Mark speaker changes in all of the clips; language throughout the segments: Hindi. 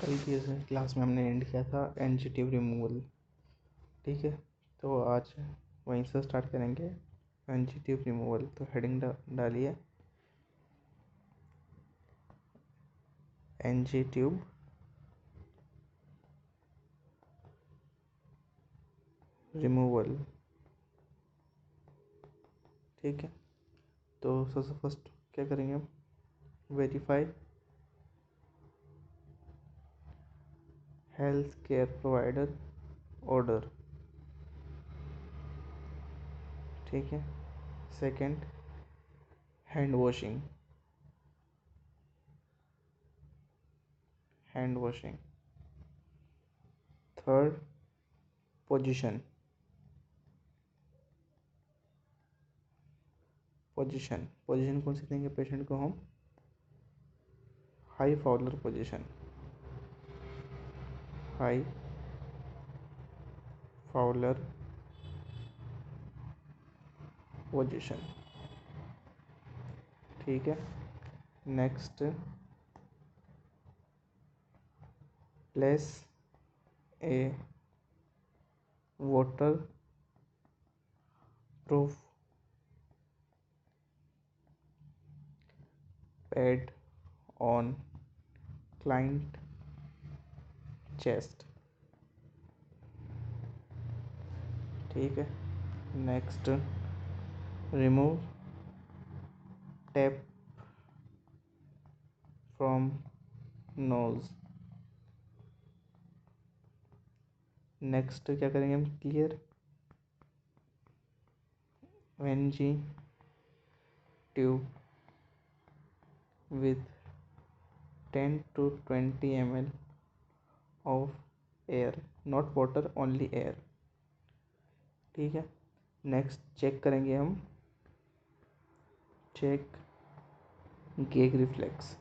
Speaker 1: कल की क्लास में हमने एंड किया था एनजीटीव रिमूवल। ठीक है, तो आज वहीं से स्टार्ट करेंगे एनजीटीव रिमूवल। तो हेडिंग डालिए एनजीटीव रिमूवल। ठीक है, तो सबसे फर्स्ट क्या करेंगे हम, verify health care provider order. ठीक है, second hand washing, third position कौन सी देंगे पेशेंट को हम, high Fowler position, high Fowler position. ठीक है, next place a waterproof pad on client chest. ठीक है, next remove tape from nose. Next क्या करेंगे हम, clear NG tube with 10 to 20 ml of air, not water, only air। ठीक है, नेक्स्ट चेक करेंगे हम, चेक गेग रिफ्लेक्स,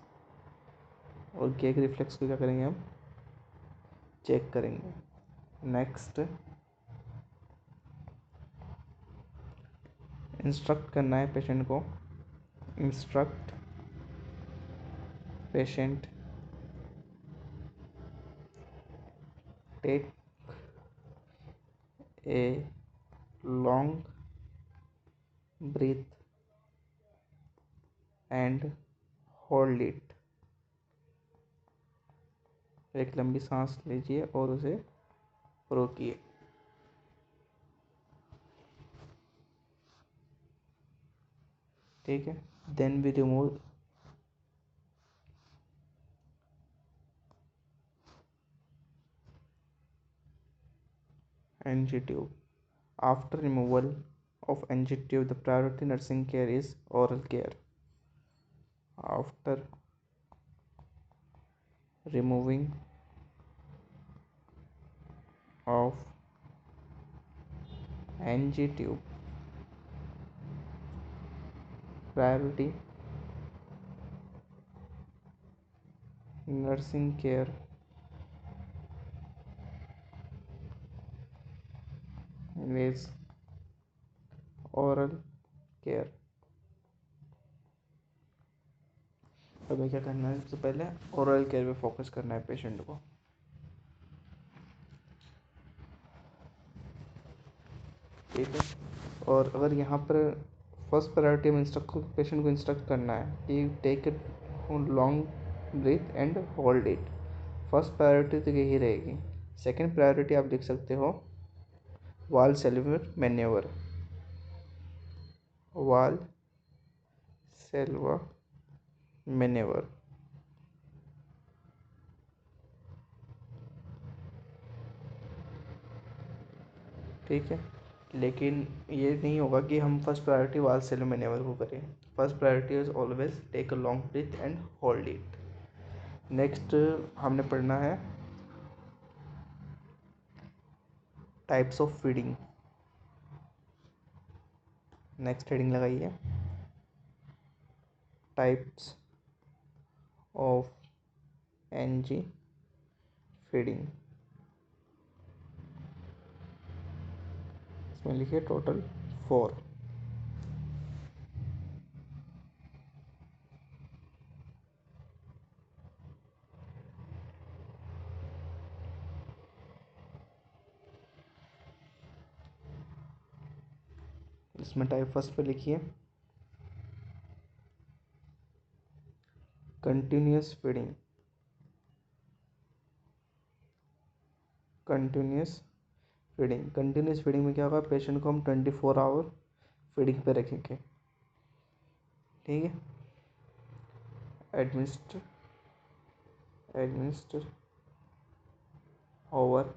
Speaker 1: और गेग रिफ्लेक्स को क्या करेंगे हम, चेक करेंगे। नेक्स्ट इंस्ट्रक्ट करना है पेशेंट को, instruct patient take a long breath and hold it. एक लंबी सांस लीजिए और उसे रोकिए। ठीक है, then we remove NG tube. After removal of NG tube, the priority nursing care is oral care. After removing of NG tube, priority nursing care is oral care। हमें क्या करना है, सबसे पहले ओरल केयर पे फोकस करना है पेशेंट को। ठीक है, और अगर यहाँ पर फर्स्ट प्रायोरिटी में पेशेंट को इंस्ट्रक्ट करना है कि take it long breath and hold it, first priority तो यही रहेगी। सेकंड प्रायोरिटी आप लिख सकते हो वाल सेल्युलर मैन्योवर, वाल सेल्वा मैन्योवर। ठीक है, लेकिन ये नहीं होगा कि हम first priority Valsalva maneuver को करें। First priority is always take a long breath and hold it. Next हमने पढ़ना है types of feeding. Next heading लगाइए, टाइप्स ऑफ एनजी फीडिंग। इसमें लिखिए टोटल 4। इसमें टाइप फर्स्ट पे लिखिए कंटिन्यूस फीडिंग। कंटिन्यूस फीडिंग में क्या होगा, पेशेंट को हम 24 आवर फीडिंग पे रखेंगे, ठीक है। एडमिनिस्टर ओवर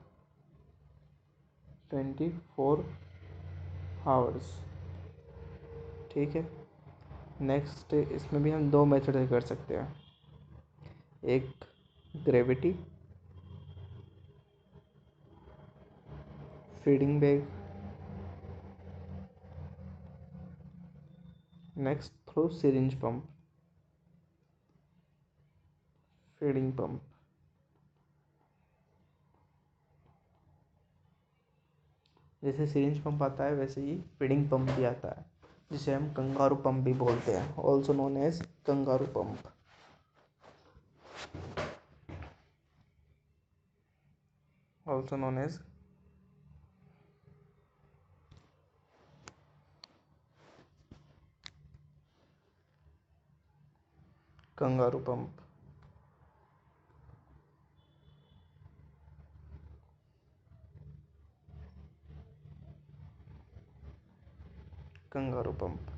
Speaker 1: 24 आवर्स, ठीक है। नेक्स्ट इसमें भी हम 2 मेथड से कर सकते हैं, एक gravity feeding bag, next through syringe pump, feeding pump. जैसे सिरिंज पंप आता है वैसे ही फीडिंग पंप भी आता है, जिसे हम कंगारू पंप भी बोलते हैं, also known as kangaroo pump. Also known as kangaroo pump. Kangaroo pump,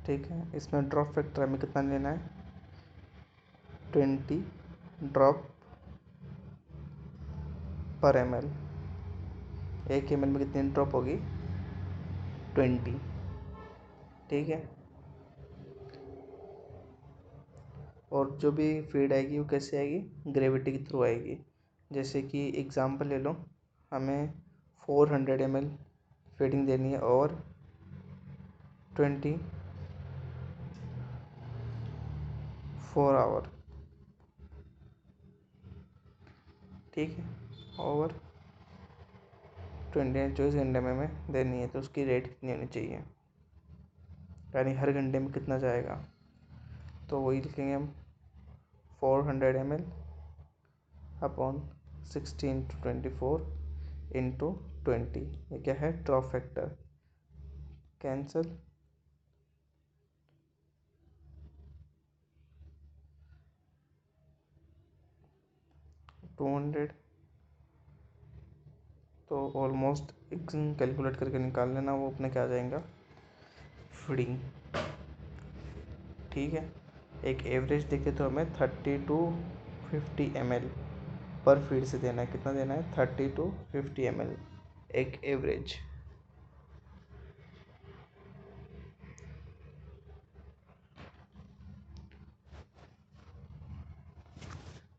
Speaker 1: ठीक है। इसमें ड्रॉप फैक्टर हमें कितना लेना है, 20 ड्रॉप पर ml। 1 ml में कितनी ड्रॉप होगी, 20, ठीक है। और जो भी फीड आएगी वो कैसे आएगी, ग्रेविटी के थ्रू आएगी। जैसे कि एग्जांपल ले लो, हमें 400 ml फीडिंग देनी है और 24 आवर, ठीक है। और 24 घंटे में हमें देनी है, तो उसकी रेट कितनी होनी चाहिए, यानी हर घंटे में कितना जाएगा। तो वही लिखेंगे हम 400 ml अपॉन 16/24 इंटू 20। ये क्या है, ड्रॉप फैक्टर। कैंसल, 200, तो ऑलमोस्ट कैलकुलेट करके निकाल लेना, वो अपने क्या आ जाएगा, फीडिंग, ठीक है। एक एवरेज देखे तो हमें 30 to 50 ml पर फीड से देना है। कितना देना है, 30 to 50 ml, एक एवरेज।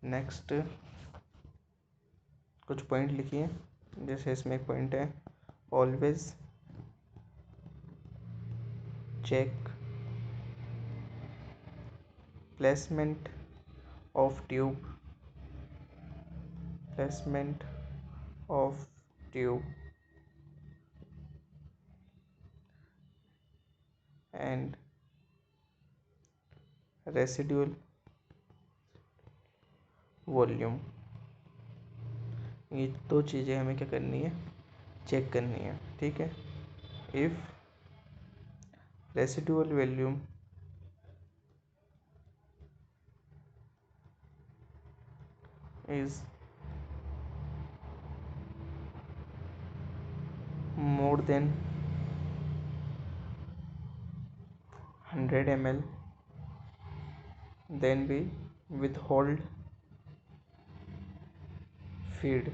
Speaker 1: नेक्स्ट कुछ पॉइंट लिखिए। जैसे इसमें एक पॉइंट है, always check placement of tube, placement of tube and residual volume. ये 2 चीज़ें हमें क्या करनी है, चेक करनी है, ठीक है। If residual volume is more than 100 ml, then we withhold feed।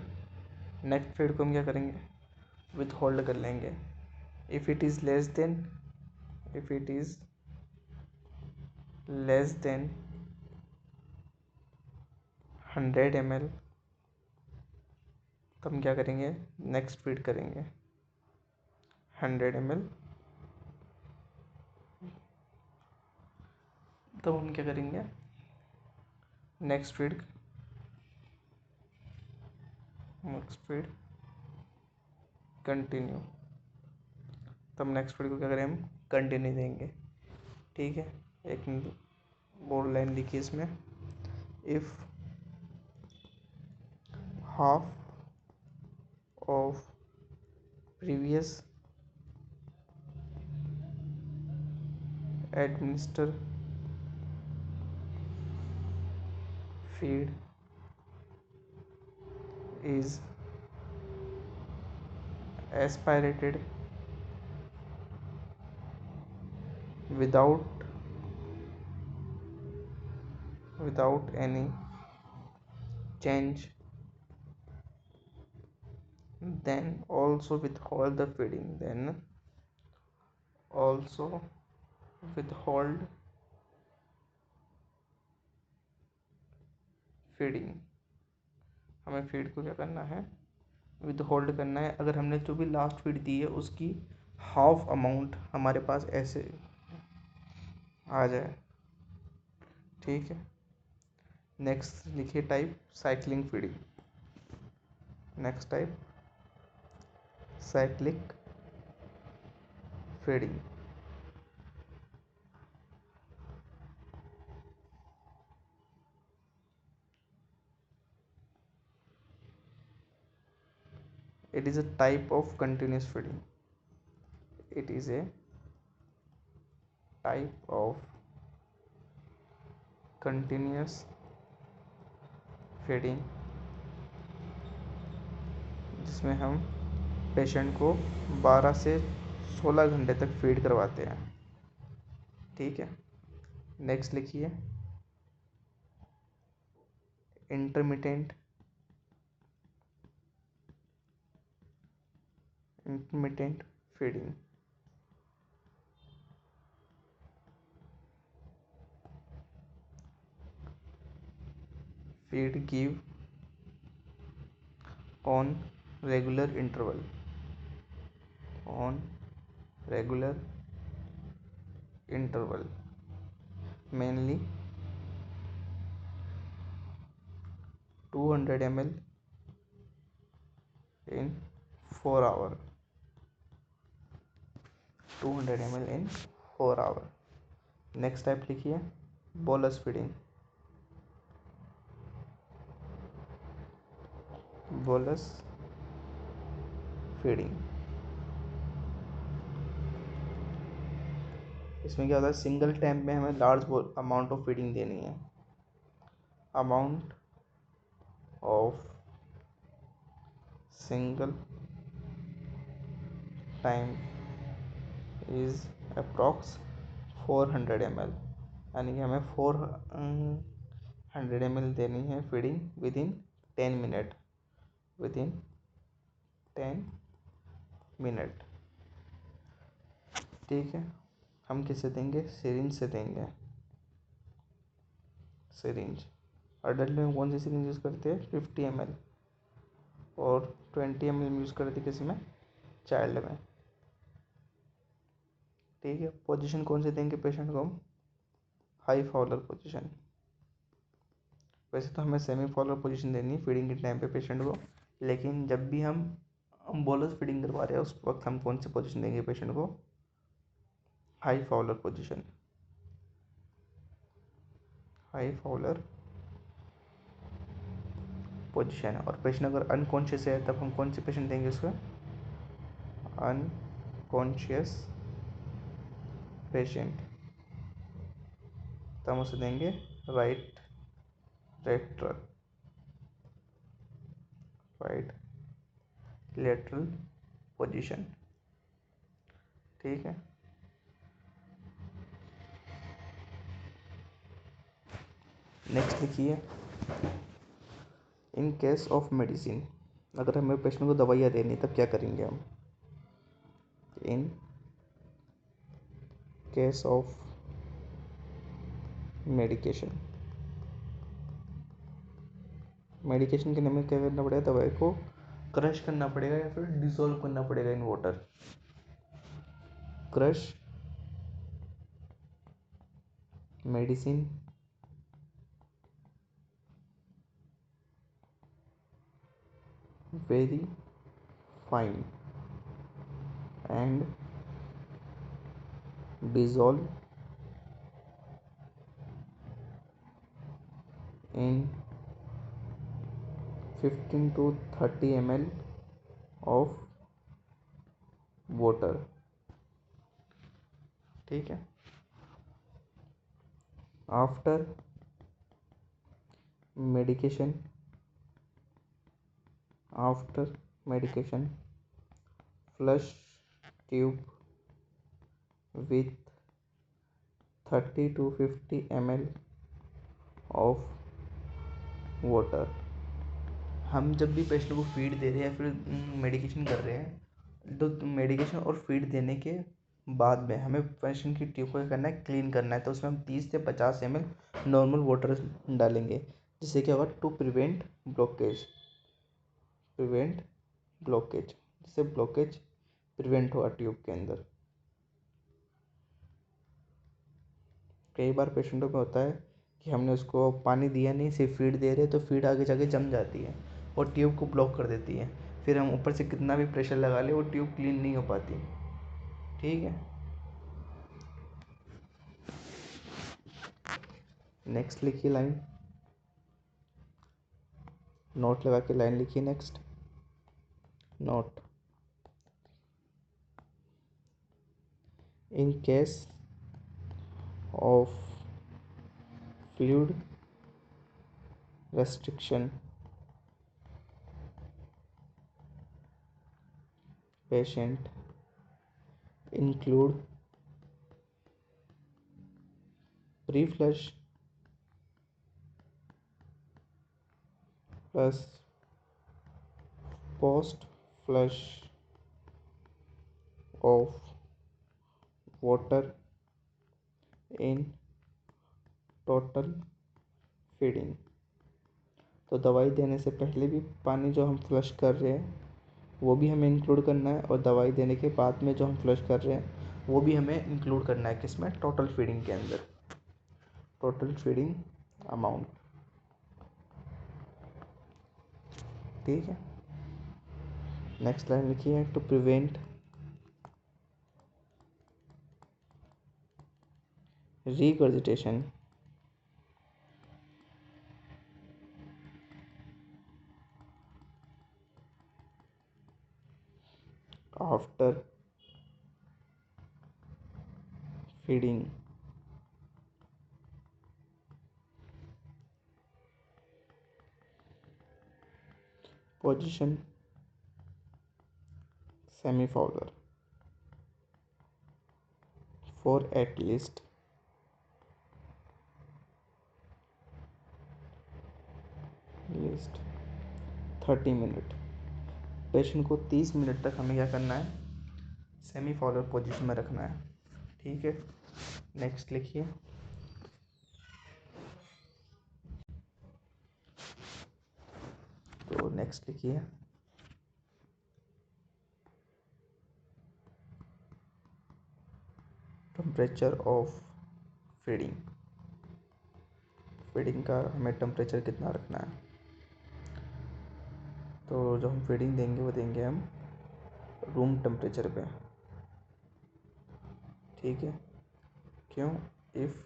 Speaker 1: Next feed को हम क्या करेंगे, withhold कर लेंगे। if it is less than if it is less than 100 ml, तो हम क्या करेंगे, नेक्स्ट फीड करेंगे 100 ml। तो हम क्या करेंगे, नेक्स्ट फीड कंटिन्यू। तो हम नेक्स्ट फीड को क्या करें, हम कंटिन्यू देंगे, ठीक है। एक बोर्ड लाइन लिखिए इसमें, if half of previous administer feed is aspirated without any change, then also withhold the feeding, then also withhold feeding. हमें फीड को क्या करना है, विद होल्ड करना है। अगर हमने जो भी लास्ट फीड दी है उसकी हाफ अमाउंट हमारे पास ऐसे आ जाए, ठीक है। नेक्स्ट लिखिए type cycling feeding. Next type cyclic feeding. It is a type of continuous feeding. It is a type of continuous feeding जिसमें हम पेशेंट को 12 से 16 घंटे तक फीड करवाते हैं, ठीक है। नेक्स्ट लिखिए intermittent feeding. Feed give on regular interval, mainly 200 ml in 4 hour, 200 ml in 4 hour। Next type लिखिए बोलस फीडिंग। बोलस फीडिंग, इसमें क्या होता है, सिंगल टाइम में हमें लार्ज अमाउंट ऑफ फीडिंग देनी है। Amount of single time is approx 400 ml, यानी कि हमें 400 ml देनी है feeding with in 10 minute, with in 10 minute, ठीक है। हम किससे देंगे, सिरिंज से देंगे। सिरिंज अडल्ट में कौन सी सिरिंज यूज़ करते हैं, 50 ml, और 20 ml यूज़ करते किसी में, चाइल्ड में, ठीक है। पोजीशन कौन से देंगे पेशेंट को हम, हाई फॉलोअर पोजीशन। वैसे तो हमें सेमी फॉलोअर पोजीशन देनी है फीडिंग के टाइम पे पेशेंट को, लेकिन जब भी हम बोलस फीडिंग करवा रहे हैं उस वक्त हम कौन सी पोजीशन देंगे पेशेंट को, high follower position. High follower position. और पेशेंट अगर अनकॉन्शियस है तब हम कौन सी पेशेंट देंगे उसको, अनकॉन्शियस पेशेंट, तब हम उसे देंगे राइट लेटरल पोजीशन, ठीक है। नेक्स्ट लिखिए इन केस ऑफ मेडिसिन। अगर हमें पेशेंट को दवाइयाँ देनी तब क्या करेंगे हम, in case of medication. Medication के लिए हमें क्या करना पड़ेगा, दवाई को क्रश करना पड़ेगा या फिर डिसॉल्व करना पड़ेगा in water. Crush medicine very fine and dissolve in 15 to 30 ml of water, ठीक है। After medication after medication flush tube with 30 to 50 ml of water। हम जब भी पेशेंट को फीड दे रहे हैं या फिर मेडिकेशन कर रहे हैं तो मेडिकेशन और फीड देने के बाद में हमें पेशेंट की ट्यूब को क्या करना है, क्लीन करना है। तो उसमें हम 30 से 50 ml नॉर्मल वाटर डालेंगे, जिससे क्या होगा, टू प्रिवेंट ब्लॉकेज, जिससे ब्लॉकेज प्रिवेंट होगा ट्यूब के अंदर। कई बार पेशेंटों में होता है कि हमने उसको पानी दिया नहीं, सिर्फ फीड दे रहे, तो फीड आगे जाके जम जाती है और ट्यूब को ब्लॉक कर देती है। फिर हम ऊपर से कितना भी प्रेशर लगा ले वो ट्यूब क्लीन नहीं हो पाती। ठीक है, नेक्स्ट लिखिए लाइन, नोट लगा के लाइन लिखिए। Next note, in case of fluid restriction patient include pre-flush plus post-flush of water in total feeding। तो दवाई देने से पहले भी पानी जो हम फ्लश कर रहे हैं वो भी हमें इंक्लूड करना है, और दवाई देने के बाद में जो हम फ्लश कर रहे हैं वो भी हमें इंक्लूड करना है। किसमें? टोटल फीडिंग के अंदर, टोटल फीडिंग अमाउंट। ठीक है, नेक्स्ट लाइन लिखिए, to prevent regurgitation after feeding, position semi-fowler for at least 30 minute. Patient को 30 मिनट तक हमें क्या करना है, सेमी फॉलोअर पोजीशन में रखना है। ठीक है, नेक्स्ट लिखिए, तो नेक्स्ट लिखिए, टेम्परेचर ऑफ फीडिंग। फीडिंग का हमें टेम्परेचर कितना रखना है? तो जो हम फीडिंग देंगे वो देंगे हम रूम टेम्परेचर पे। ठीक है, क्यों? If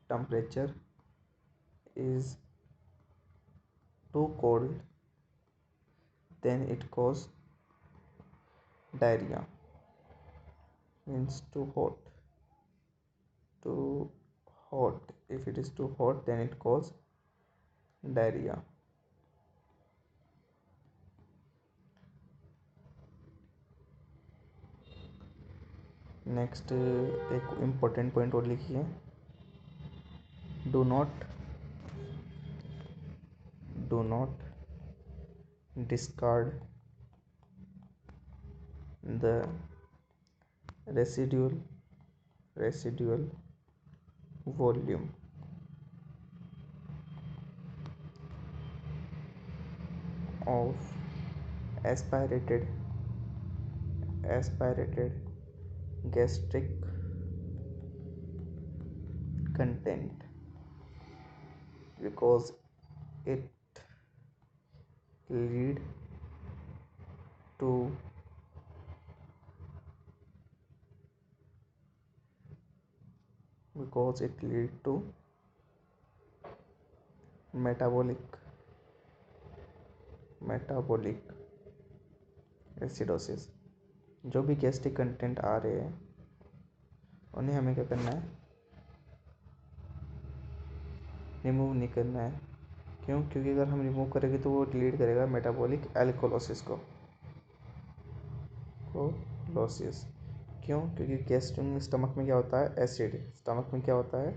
Speaker 1: temperature is too cold then it cause diarrhoea, means too hot, if it is too hot then it cause diarrhea। Next एक इम्पोर्टेंट पॉइंट और लिखिए, do not discard the residual volume of aspirated gastric content because it lead to metabolic acidosis. जो भी गैस्ट्रिक कंटेंट आ रहे हैं उन्हें हमें क्या करना है, रिमूव नहीं करना है। क्यों? क्योंकि अगर हम रिमूव करेंगे तो वो डिलीट करेगा मेटाबॉलिक एल्कोलोसिस को लॉसिस। क्यों? क्योंकि गैस्ट्रिक स्टमक में क्या होता है? एसिड। स्टमक में क्या होता है?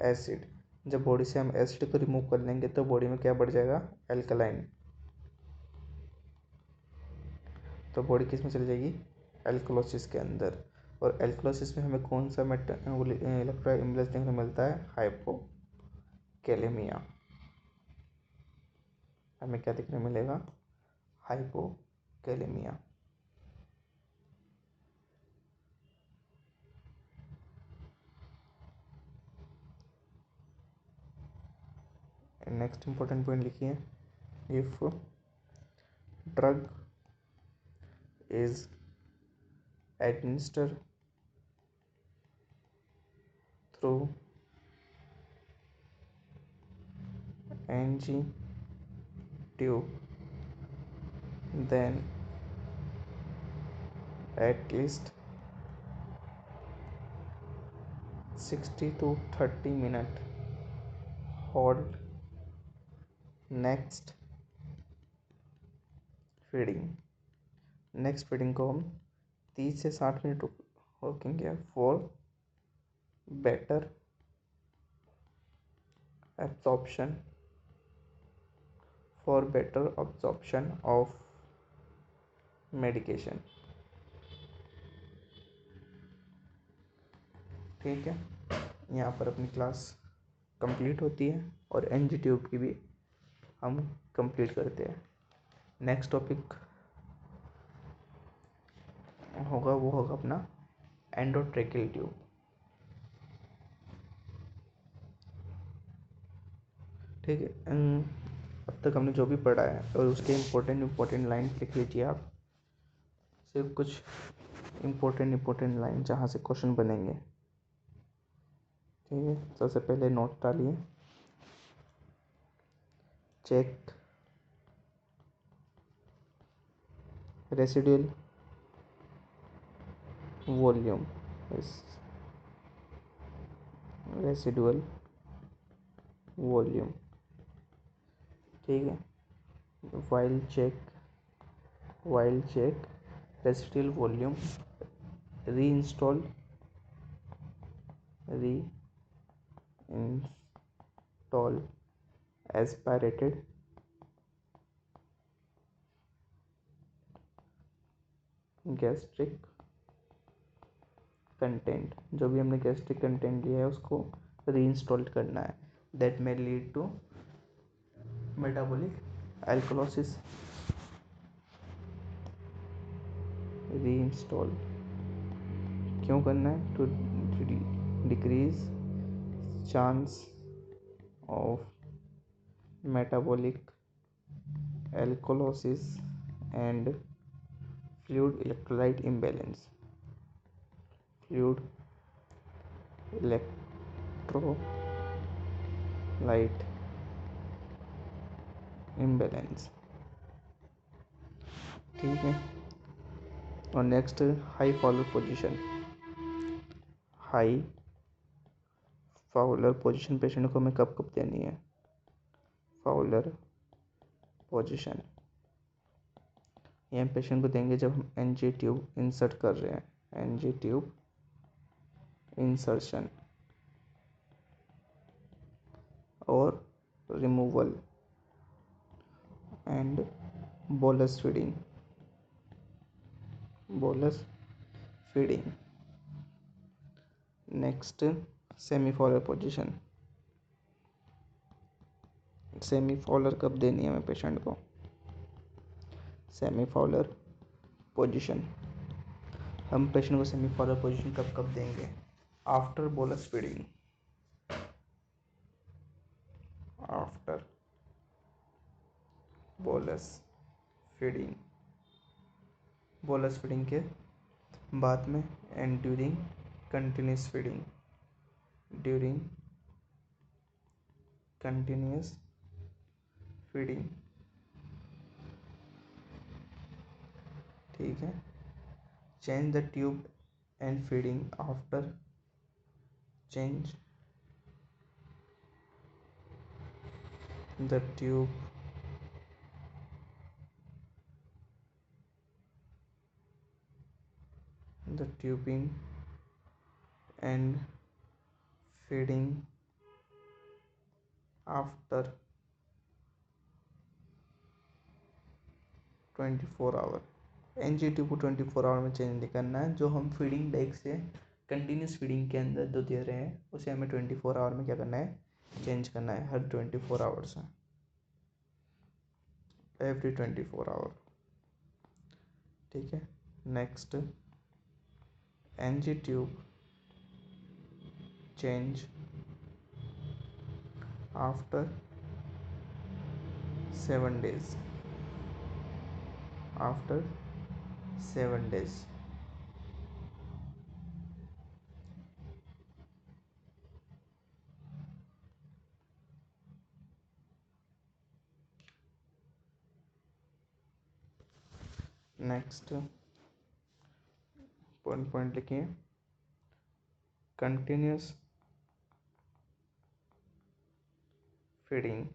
Speaker 1: एसिड। जब बॉडी से हम एसिड को रिमूव कर लेंगे तो बॉडी में क्या बढ़ जाएगा? एल्कलाइन। तो बॉडी किस में चली जाएगी? एल्कलोसिस के अंदर। और एल्कलोसिस में हमें कौन सा इलेक्ट्रोलाइट इम्बैलेंस देखने को मिलता है? हाइपोकैलेमिया। हमें क्या देखने मिलेगा? हाइपोकैलेमिया। नेक्स्ट इंपॉर्टेंट पॉइंट लिखिए, if drug is administered through NG tube, then at least 60 to 30 minute hold next feeding. Next feeding को हम 30 से 60 मिनट रोकेंगे for better absorption of medication. ठीक है, यहाँ पर अपनी क्लास कंप्लीट होती है और एनजी ट्यूब की भी हम कंप्लीट करते हैं। नेक्स्ट टॉपिक होगा वो होगा अपना एंडोट्रेकियल ट्यूब। ठीक है, अब तक हमने जो भी पढ़ा है और उसके इम्पोर्टेंट लाइन लिख लीजिए आप। सिर्फ कुछ इम्पोर्टेंट लाइन जहाँ से क्वेश्चन बनेंगे। ठीक है, सबसे पहले नोट डालिए, check residual volume, residual volume. ठीक है, while check residual volume, reinstall aspirated gastric content. जो भी हमने गैस्ट्रिक कंटेंट लिया है उसको रीइंस्टॉल करना है। That may lead to metabolic alkalosis. Reinstall क्यों करना है? To decrease chance of metabolic alkalosis and fluid electrolyte imbalance. Fluid electrolyte imbalance. ठीक है, और next high Fowler position. High Fowler position patient को हमें कब कब देनी है? फाउलर पोजीशन ये हम पेशेंट को देंगे जब हम एनजी ट्यूब इंसर्ट कर रहे हैं। एनजी ट्यूब इंसर्शन और removal and bolus feeding. Next semi Fowler position. Semi Fowler कब देनी है हमें पेशेंट को? सेमी फॉलर पोजीशन हम पेशेंट को सेमी फॉलर पोजीशन कब कब देंगे? After bolus feeding. After bolus feeding के बाद में एंड ड्यूरिंग कंटिन्यूस फीडिंग। ठीक है, change the tube and feeding after change the tube the tubing and feeding after 24 hour. NG को 24 आवर में चेंज नहीं करना है। जो हम फीडिंग डेक से कंटिन्यूस फीडिंग के अंदर जो दे रहे हैं उसे हमें 24 आवर में क्या करना है, चेंज करना है, हर 24 आवर्स में, एवरी 24 आवर। ठीक है। Next, NG tube change after 7 days, after 7 days। Next point लिखिए, कंटिन्यूस फीडिंग,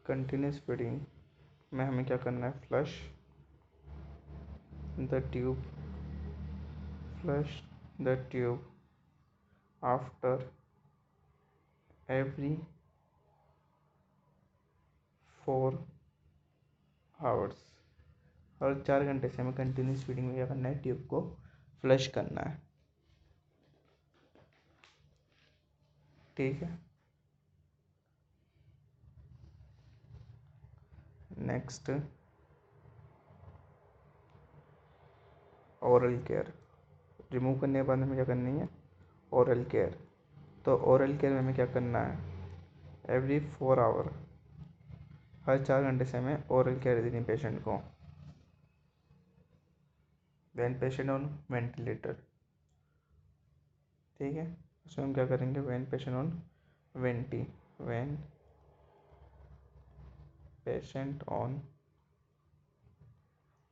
Speaker 1: कंटिन्यूस फीडिंग में हमें क्या करना है, flush the tube, flush the tube after every 4 hours. हर 4 घंटे से हमें कंटिन्यूस फीडिंग में क्या करना है, ट्यूब को फ्लश करना है। ठीक है। नेक्स्ट, ओरल केयर, रिमूव करने के बाद हमें क्या करनी है, ओरल केयर। तो ओरल केयर में हमें क्या करना है, एवरी 4 आवर, हर 4 घंटे से हमें ओरल केयर देनी पेशेंट को। When patient on ventilator. ठीक है। उसमें हम क्या करेंगे, when patient on venti, when patient on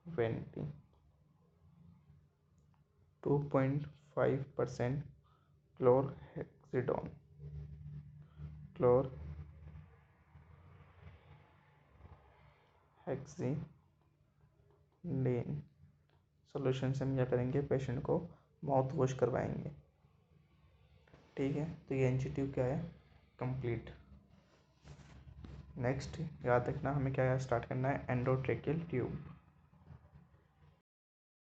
Speaker 1: venti 2.5% chlorhexidine, chlorhexidine solution से हम क्या करेंगे, पेशेंट को माउथ वॉश करवाएंगे। ठीक है। तो ये NG ट्यूब क्या है, कंप्लीट। नेक्स्ट याद रखना, हमें क्या स्टार्ट करना है, एंडोट्रेकियल ट्यूब।